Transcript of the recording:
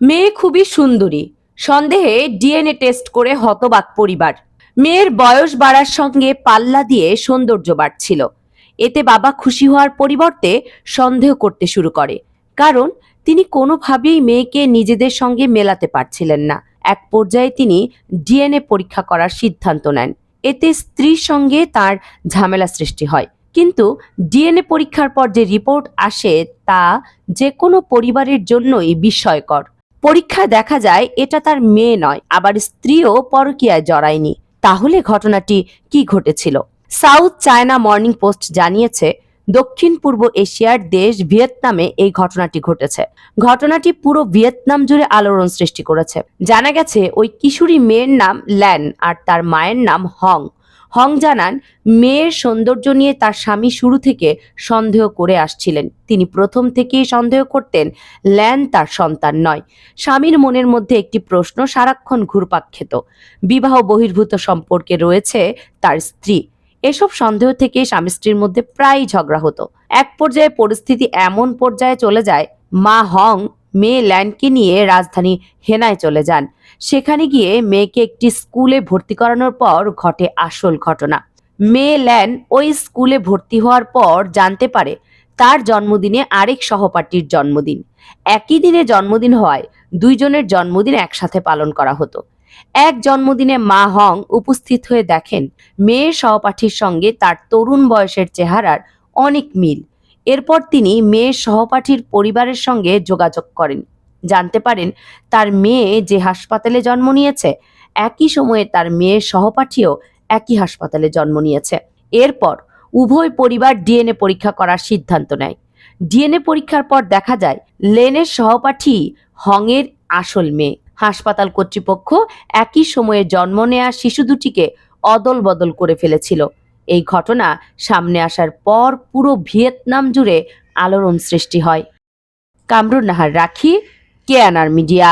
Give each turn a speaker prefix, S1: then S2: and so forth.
S1: মেয়ে খুবই সুন্দরী, সন্দেহে ডিএনএ টেস্ট করে হতবাক পরিবার। মেয়ের বয়স বাড়ার সঙ্গে পাল্লা দিয়ে সৌন্দর্য বাড়ছিল। এতে বাবা খুশি হওয়ার পরিবর্তে সন্দেহ করতে শুরু করে, কারণ তিনি কোনোভাবেই মেয়েকে নিজেদের সঙ্গে মেলাতে পারছিলেন না। এক পর্যায়ে তিনি ডিএনএ পরীক্ষা করার সিদ্ধান্ত নেন। এতে স্ত্রীর সঙ্গে তার ঝামেলা সৃষ্টি হয়, কিন্তু ডিএনএ পরীক্ষার পর যে রিপোর্ট আসে তা যে কোনো পরিবারের জন্যই বিস্ময়কর। পরীক্ষায় দেখা যায় এটা তার মেয়ে নয়, আবার স্ত্রীও পরকীয়ায় জড়ায়নি। তাহলে ঘটনাটি কি ঘটেছিল? সাউথ চায়না মর্নিং পোস্ট জানিয়েছে, দক্ষিণ পূর্ব এশিয়ার দেশ ভিয়েতনামে এই ঘটনাটি ঘটেছে। ঘটনাটি পুরো ভিয়েতনাম জুড়ে আলোড়ন সৃষ্টি করেছে। জানা গেছে ওই কিশোরী মেয়ের নাম ল্যান আর তার মায়ের নাম হং। হং জানান, মেয়ের সৌন্দর্য নিয়ে তার স্বামী শুরু থেকে সন্দেহ করে আসছিলেন। তিনি প্রথম থেকেই সন্দেহ করতেন ল্যান তার সন্তান নয়। স্বামীর মনের মধ্যে একটি প্রশ্ন সারাক্ষণ ঘুরপাক খেত, বিবাহ বহির্ভূত সম্পর্কে রয়েছে তার স্ত্রী। এসব সন্দেহ থেকে স্বামী স্ত্রীর মধ্যে প্রায়ই ঝগড়া হতো। এক পর্যায়ে পরিস্থিতি এমন পর্যায়ে চলে যায়, মা হং মেয়ে ল্যানকে নিয়ে রাজধানী হেনায় চলে যান। সেখানে গিয়ে মেয়েকে একটি স্কুলে ভর্তি করানোর পর ঘটে আসল ঘটনা। মেয়ে ল্যান ওই স্কুলে ভর্তি হওয়ার পর জানতে পারে তার জন্মদিনে আরেক সহপাঠীর জন্মদিন। একই দিনে জন্মদিন হওয়ায় দুইজনের জন্মদিন একসাথে পালন করা হতো। এক জন্মদিনে মা হং উপস্থিত হয়ে দেখেন মেয়ের সহপাঠীর সঙ্গে তার তরুণ বয়সের চেহারার অনেক মিল। এরপর তিনি মেয়ের সহপাঠীর পরিবারের সঙ্গে যোগাযোগ করেন। জানতে পারেন তার মেয়ে যে হাসপাতালে জন্ম নিয়েছে, একই সময়ে তার মেয়ের সহপাঠীও একই হাসপাতালে জন্ম নিয়েছে। এরপর উভয় পরিবার ডিএনএ পরীক্ষা করার সিদ্ধান্ত নেয়। ডিএনএ পরীক্ষার পর দেখা যায় লেনের সহপাঠী হংয়ের আসল মেয়ে। হাসপাতাল কর্তৃপক্ষ একই সময়ে জন্ম নেয়া শিশু দুটিকে অদল বদল করে ফেলেছিল। এই ঘটনা সামনে আসার পর পুরো ভিয়েতনাম জুড়ে আলোড়ন সৃষ্টি হয়। কামরুন নাহার রাখি, কেএনআর মিডিয়া।